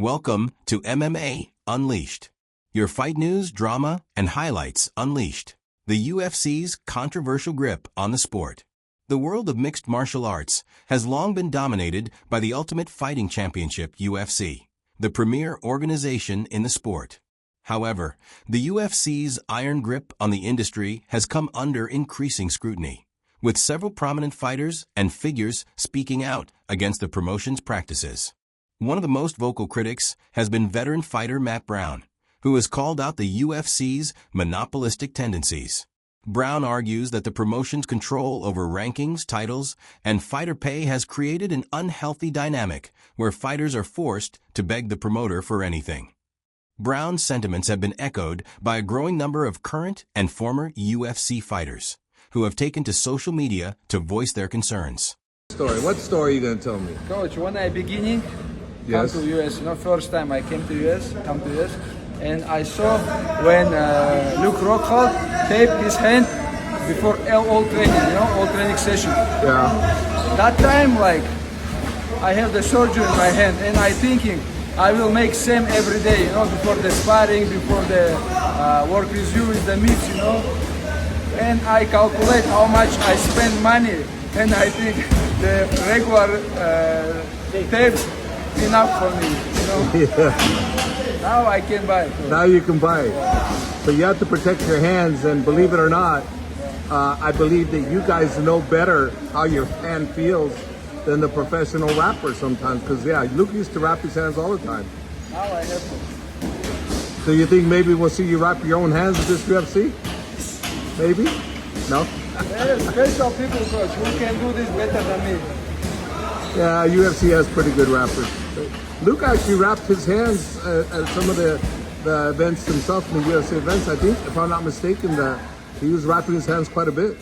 Welcome to MMA Unleashed. Your fight news, drama, and highlights unleashed. The UFC's controversial grip on the sport. The world of mixed martial arts has long been dominated by the Ultimate Fighting Championship UFC, the premier organization in the sport. However, the UFC's iron grip on the industry has come under increasing scrutiny, with several prominent fighters and figures speaking out against the promotion's practices. One of the most vocal critics has been veteran fighter Matt Brown, who has called out the UFC's monopolistic tendencies. Brown argues that the promotion's control over rankings, titles, and fighter pay has created an unhealthy dynamic where fighters are forced to beg the promoter for anything. Brown's sentiments have been echoed by a growing number of current and former UFC fighters, who have taken to social media to voice their concerns. What story are you going to tell me? Coach, when I beginning, Yes. come to US, first time I came to US, and I saw when Luke Rockhold taped his hand before all training, all training session. Yeah. That time, I have the surgery in my hand, and I thinking I will make same every day, before the sparring, before the work review with the meets, and I calculate how much I spend money, and I think the regular tapes enough for me, Yeah. Now I can buy. Now you can buy it. But you have to protect your hands, and believe it or not, I believe that you guys know better how your hand feels than the professional rapper sometimes. Because, Luke used to wrap his hands all the time. Now I have to. So you think maybe we'll see you wrap your own hands at this UFC? Maybe? No? There are special people, coach, who can do this better than me. Yeah, UFC has pretty good rappers. Luke actually wrapped his hands at some of the events himself in the UFC events. I think, if I'm not mistaken, that he was wrapping his hands quite a bit.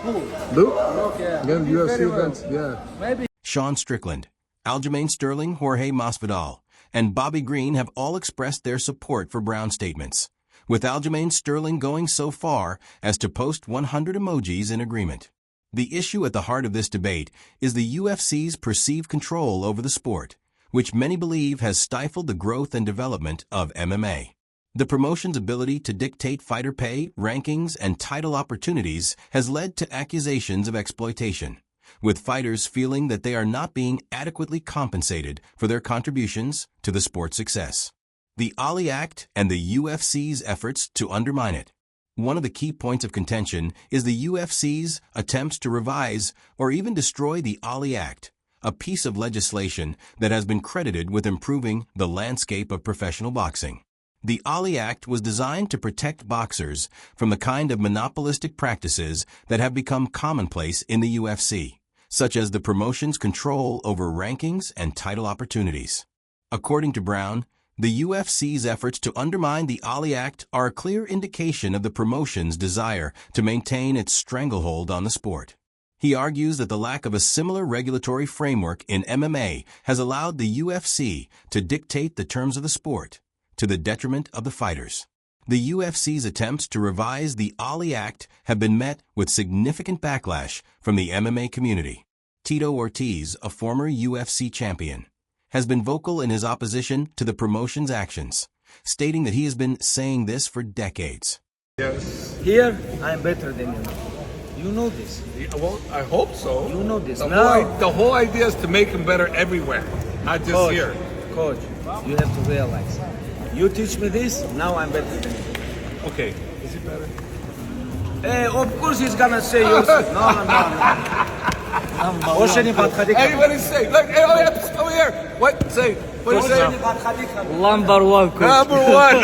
Who? Luke? Yeah. Again, Very UFC well. events, yeah. Maybe. Sean Strickland, Aljamain Sterling, Jorge Masvidal, and Bobby Green have all expressed their support for Brown's statements, with Aljamain Sterling going so far as to post 100 emojis in agreement. The issue at the heart of this debate is the UFC's perceived control over the sport, which many believe has stifled the growth and development of MMA. The promotion's ability to dictate fighter pay, rankings, and title opportunities has led to accusations of exploitation, with fighters feeling that they are not being adequately compensated for their contributions to the sport's success. The Ali Act and the UFC's efforts to undermine it. One of the key points of contention is the UFC's attempts to revise or even destroy the Ali Act, a piece of legislation that has been credited with improving the landscape of professional boxing. The Ali Act was designed to protect boxers from the kind of monopolistic practices that have become commonplace in the UFC, such as the promotion's control over rankings and title opportunities. According to Brown, the UFC's efforts to undermine the Ali Act are a clear indication of the promotion's desire to maintain its stranglehold on the sport. He argues that the lack of a similar regulatory framework in MMA has allowed the UFC to dictate the terms of the sport, to the detriment of the fighters. The UFC's attempts to revise the Ali Act have been met with significant backlash from the MMA community. Tito Ortiz, a former UFC champion, has been vocal in his opposition to the promotion's actions, stating that he has been saying this for decades. Yes. Here, I'm better than you. You know this. Yeah, well, I hope so. You know this. The whole idea is to make him better everywhere, not just Coach, here. Coach, you have to realize. You teach me this, now I'm better than you. Okay, is he better? Of course he's gonna say yours. No. Everybody say, look, over here. What? Say, what do you say? Number one, coach. Number one.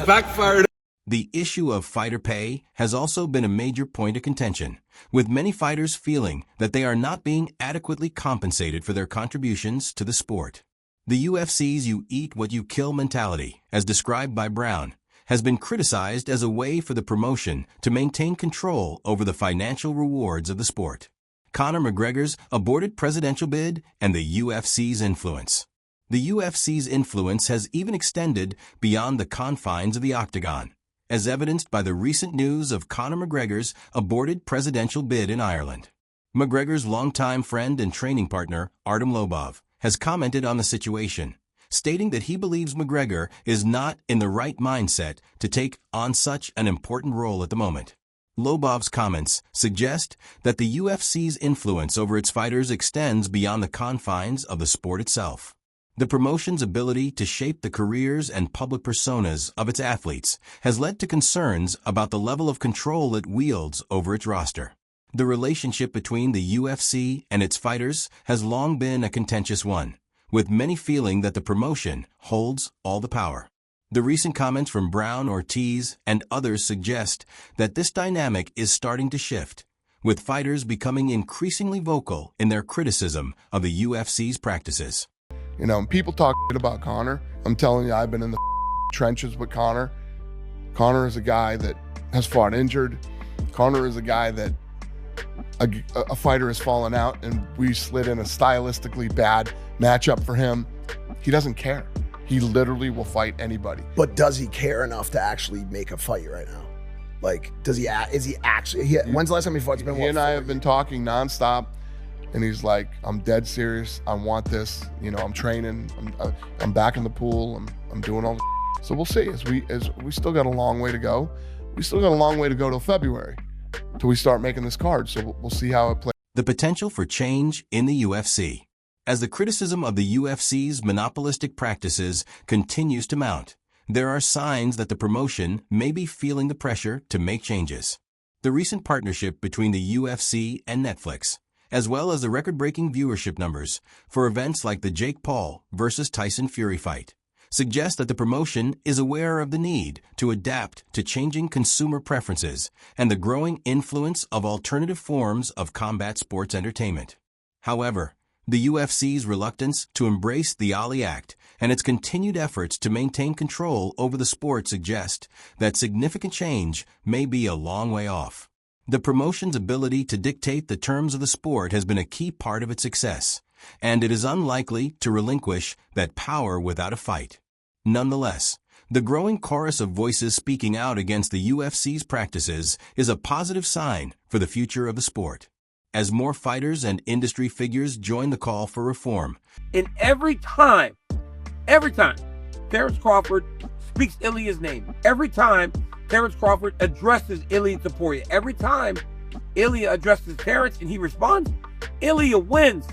Backfired. The issue of fighter pay has also been a major point of contention, with many fighters feeling that they are not being adequately compensated for their contributions to the sport. The UFC's "you eat what you kill" mentality, as described by Brown, has been criticized as a way for the promotion to maintain control over the financial rewards of the sport. Conor McGregor's aborted presidential bid and the UFC's influence. The UFC's influence has even extended beyond the confines of the octagon, as evidenced by the recent news of Conor McGregor's aborted presidential bid in Ireland. McGregor's longtime friend and training partner, Artem Lobov, has commented on the situation, stating that he believes McGregor is not in the right mindset to take on such an important role at the moment. Lobov's comments suggest that the UFC's influence over its fighters extends beyond the confines of the sport itself. The promotion's ability to shape the careers and public personas of its athletes has led to concerns about the level of control it wields over its roster. The relationship between the UFC and its fighters has long been a contentious one, with many feeling that the promotion holds all the power. The recent comments from Brown, Ortiz, and others suggest that this dynamic is starting to shift, with fighters becoming increasingly vocal in their criticism of the UFC's practices. You know, people talk about Conor. I'm telling you, I've been in the trenches with Conor. Conor is a guy that has fought injured. Conor is a guy that a fighter has fallen out and we slid in a stylistically bad matchup for him. He doesn't care. He literally will fight anybody. But does he care enough to actually make a fight right now? Like, is he actually, when's the last time he fought? It's been, he and I have been talking nonstop, and he's like, I'm dead serious. I want this. You know, I'm training. I'm back in the pool. I'm doing all the so we'll see. As we still got a long way to go. We still got a long way to go till February, till we start making this card. So we'll see how it plays. The potential for change in the UFC. As the criticism of the UFC's monopolistic practices continues to mount, there are signs that the promotion may be feeling the pressure to make changes. The recent partnership between the UFC and Netflix, as well as the record-breaking viewership numbers for events like the Jake Paul versus Tyson Fury fight, suggest that the promotion is aware of the need to adapt to changing consumer preferences and the growing influence of alternative forms of combat sports entertainment. However, the UFC's reluctance to embrace the Ali Act and its continued efforts to maintain control over the sport suggest that significant change may be a long way off. The promotion's ability to dictate the terms of the sport has been a key part of its success, and it is unlikely to relinquish that power without a fight. Nonetheless, the growing chorus of voices speaking out against the UFC's practices is a positive sign for the future of the sport, as more fighters and industry figures join the call for reform. And every time Terence Crawford speaks Ilia's name, every time Terence Crawford addresses Ilia Topuria, every time Ilia addresses Terence and he responds, Ilia wins.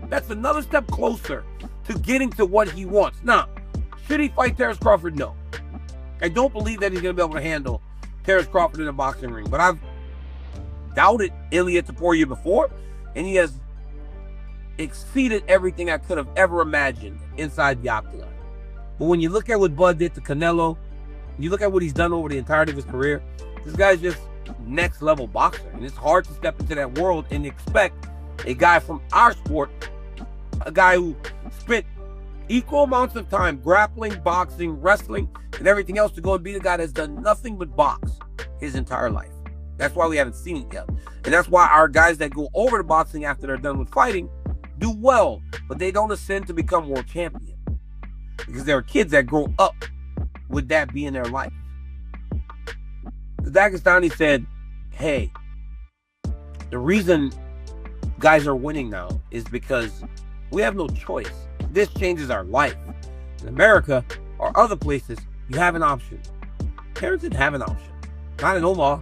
That's another step closer to getting to what he wants. Now, should he fight Terence Crawford? No. I don't believe that he's going to be able to handle Terence Crawford in a boxing ring, but I've doubted Ilia Topuria before, and he has exceeded everything I could have ever imagined inside the octagon. But when you look at what Bud did to Canelo, you look at what he's done over the entirety of his career, this guy's just next level boxer, and it's hard to step into that world and expect a guy from our sport, a guy who spent equal amounts of time grappling, boxing, wrestling, and everything else, to go and be the guy that's done nothing but box his entire life. That's why we haven't seen it yet. And that's why our guys that go over to boxing after they're done with fighting do well, but they don't ascend to become world champion. Because there are kids that grow up with that being their life. The Dagestani said, hey, the reason guys are winning now is because we have no choice. This changes our life. In America or other places, you have an option. Terence didn't have an option. Not in Omaha.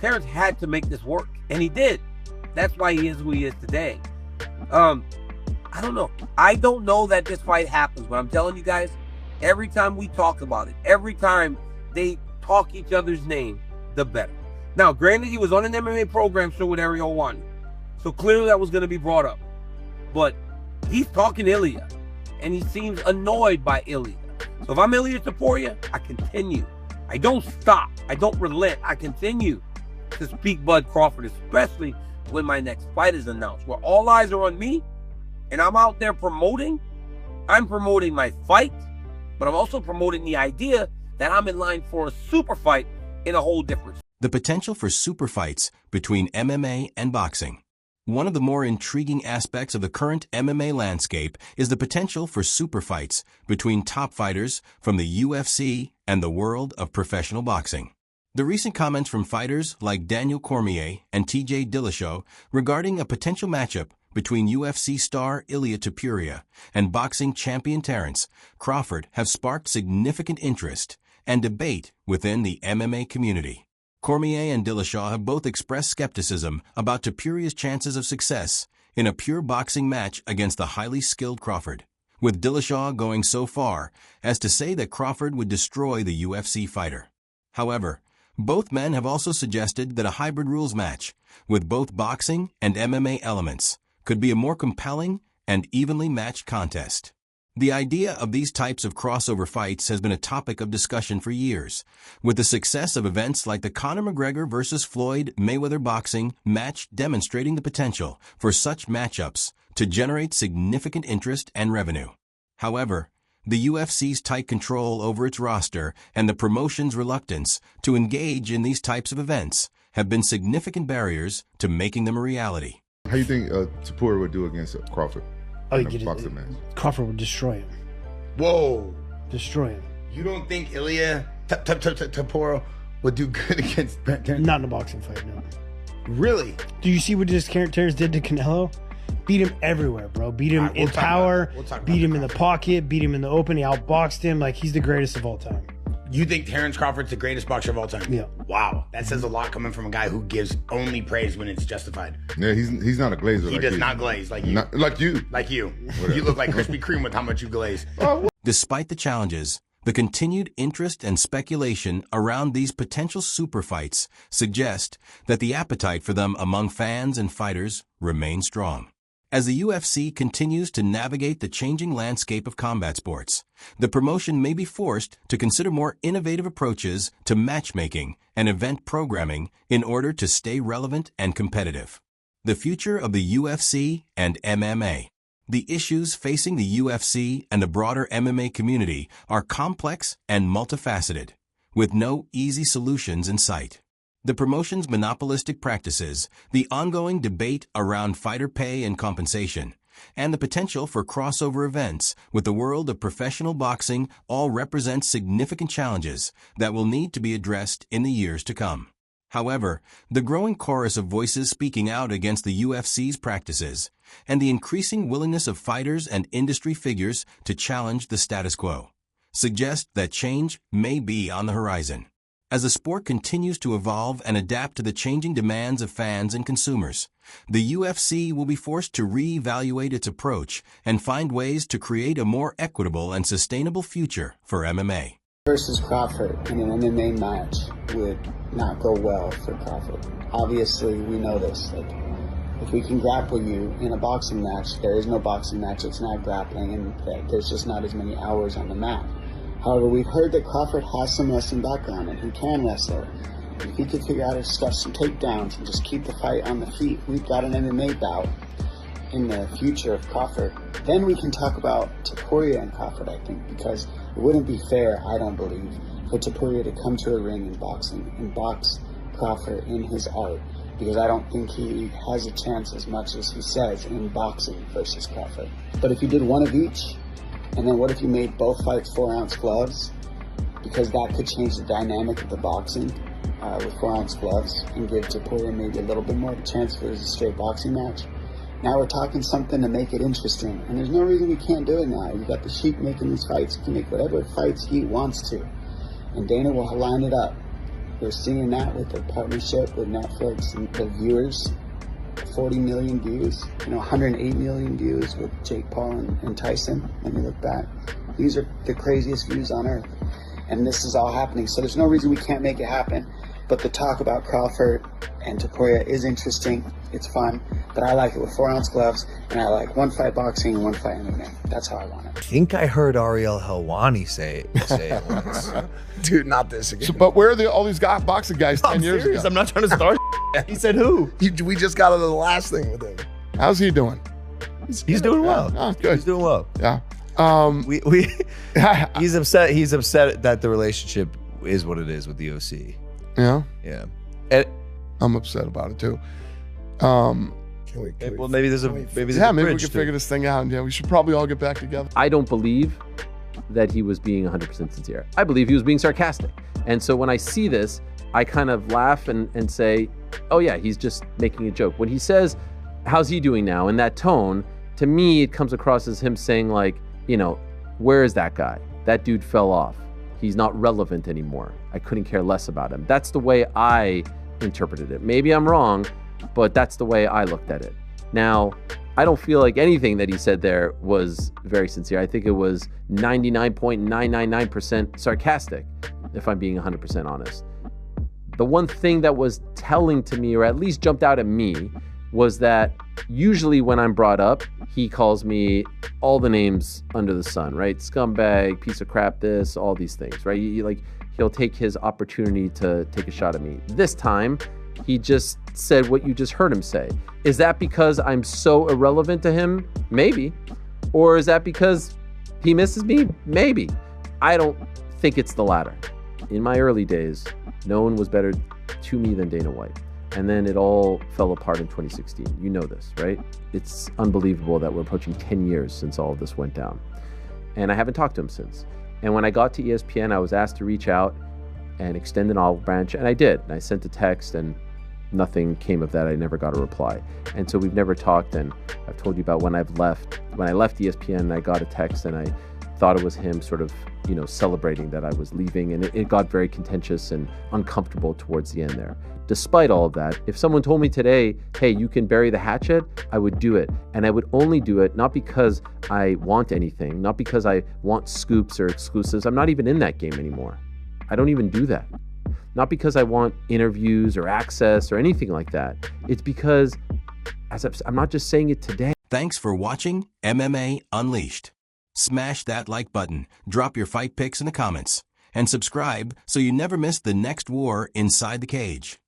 Terence had to make this work, and he did. That's why he is who he is today. I don't know. I don't know that this fight happens, but I'm telling you guys, every time we talk about it, every time they talk each other's name, the better. Now, granted, he was on an MMA program show with Ariel Wani, so clearly that was going to be brought up. But he's talking Ilia, and he seems annoyed by Ilia. So if I'm Ilia Topuria, I continue. I don't stop. I don't relent. I continue to speak Bud Crawford, especially when my next fight is announced, where all eyes are on me, and I'm out there promoting. I'm promoting my fight, but I'm also promoting the idea that I'm in line for a super fight in a whole different. The potential for super fights between MMA and boxing. One of the more intriguing aspects of the current MMA landscape is the potential for super fights between top fighters from the UFC and the world of professional boxing. The recent comments from fighters like Daniel Cormier and TJ Dillashaw regarding a potential matchup between UFC star Ilia Topuria and boxing champion Terence Crawford have sparked significant interest and debate within the MMA community. Cormier and Dillashaw have both expressed skepticism about Topuria's chances of success in a pure boxing match against the highly skilled Crawford, with Dillashaw going so far as to say that Crawford would destroy the UFC fighter. However, both men have also suggested that a hybrid rules match, with both boxing and MMA elements, could be a more compelling and evenly matched contest. The idea of these types of crossover fights has been a topic of discussion for years, with the success of events like the Conor McGregor vs. Floyd Mayweather boxing match demonstrating the potential for such matchups to generate significant interest and revenue. However, the UFC's tight control over its roster and the promotion's reluctance to engage in these types of events have been significant barriers to making them a reality. How do you think Topuria would do against Crawford? Oh, in a boxing match? Crawford would destroy him. Whoa. Destroy him. You don't think Ilia Topuria would do good against Terence? Not in a boxing fight, no. Really? Do you see what Terence did to Canelo? Beat him everywhere, bro. Beat him in power, beat him in the pocket, beat him in the open. He outboxed him like he's the greatest of all time. You think Terence Crawford's the greatest boxer of all time? Yeah. Wow. That says a lot coming from a guy who gives only praise when it's justified. Yeah, he's not a glazer. He does not glaze like you. Like you. Like you. You look like Krispy Kreme with how much you glaze. Despite the challenges, the continued interest and speculation around these potential super fights suggest that the appetite for them among fans and fighters remains strong. As the UFC continues to navigate the changing landscape of combat sports, the promotion may be forced to consider more innovative approaches to matchmaking and event programming in order to stay relevant and competitive. The future of the UFC and MMA. The issues facing the UFC and the broader MMA community are complex and multifaceted, with no easy solutions in sight. The promotion's monopolistic practices, the ongoing debate around fighter pay and compensation, and the potential for crossover events with the world of professional boxing all represent significant challenges that will need to be addressed in the years to come. However, the growing chorus of voices speaking out against the UFC's practices and the increasing willingness of fighters and industry figures to challenge the status quo suggest that change may be on the horizon. As the sport continues to evolve and adapt to the changing demands of fans and consumers, the UFC will be forced to reevaluate its approach and find ways to create a more equitable and sustainable future for MMA. Versus Crawford in an MMA match would not go well for Crawford. Obviously, we know this. Like, if we can grapple you in a boxing match, there is no boxing match. It's not grappling, and there's just not as many hours on the mat. However, we've heard that Crawford has some wrestling background and he can wrestle. If he could figure out how to stuff some takedowns and just keep the fight on the feet, we've got an MMA bout in the future of Crawford. Then we can talk about Topuria and Crawford, I think, because it wouldn't be fair, I don't believe, for Topuria to come to a ring in boxing and box Crawford in his art, because I don't think he has a chance as much as he says in boxing versus Crawford. But if he did one of each, and then what if you made both fights 4-ounce gloves? Because that could change the dynamic of the boxing with 4-ounce gloves and give Topuria maybe a little bit more of a chance if it was a straight boxing match. Now we're talking something to make it interesting, and there's no reason we can't do it now. You've got the Sheik making these fights. He can make whatever fights he wants to, and Dana will line it up. We're seeing that with the partnership with Netflix and the viewers. 40 million views, 108 million views with Jake Paul and Tyson. When you look back, these are the craziest views on earth, and this is all happening. So there's no reason we can't make it happen. But the talk about Crawford and Topuria is interesting. It's fun, but I like it with 4-ounce gloves, and I like one fight boxing and one fight MMA. That's how I want it. I think I heard Ariel Helwani say it once. Dude, not this again. So, but where are all these boxing guys 10 years ago? I'm not trying to start. He said who? We just got to the last thing with him. How's he doing? He's doing well. Oh, good. He's doing well. Yeah. He's upset. He's upset that the relationship is what it is with the UFC. Yeah. Yeah. I'm upset about it too. Well, maybe there's a maybe we can figure this thing out. And yeah, we should probably all get back together. I don't believe that he was being 100% sincere. I believe he was being sarcastic. And so when I see this, I kind of laugh and say, oh yeah, he's just making a joke. When he says, how's he doing now? In that tone, to me, it comes across as him saying like, where is that guy? That dude fell off. He's not relevant anymore. I couldn't care less about him. That's the way I interpreted it. Maybe I'm wrong, but that's the way I looked at it. Now, I don't feel like anything that he said there was very sincere. I think it was 99.999% sarcastic, if I'm being 100% honest. The one thing that was telling to me, or at least jumped out at me, was that usually when I'm brought up, he calls me all the names under the sun, right? Scumbag, piece of crap, this, all these things, right? He'll take his opportunity to take a shot at me. This time, he just said what you just heard him say. Is that because I'm so irrelevant to him? Maybe. Or is that because he misses me? Maybe. I don't think it's the latter. In my early days, no one was better to me than Dana White. And then it all fell apart in 2016. You know this, right? It's unbelievable that we're approaching 10 years since all of this went down. And I haven't talked to him since. And when I got to ESPN, I was asked to reach out and extend an olive branch, and I did. And I sent a text, and nothing came of that. I never got a reply. And so we've never talked, and I've told you about when I left ESPN, I got a text, and I thought it was him sort of, celebrating that I was leaving, and it got very contentious and uncomfortable towards the end there. Despite all of that, if someone told me today, hey, you can bury the hatchet, I would do it. And I would only do it not because I want anything, not because I want scoops or exclusives. I'm not even in that game anymore. I don't even do that. Not because I want interviews or access or anything like that. It's because, I'm not just saying it today. Thanks for watching MMA Unleashed. Smash that like button, drop your fight picks in the comments, and subscribe so you never miss the next war inside the cage.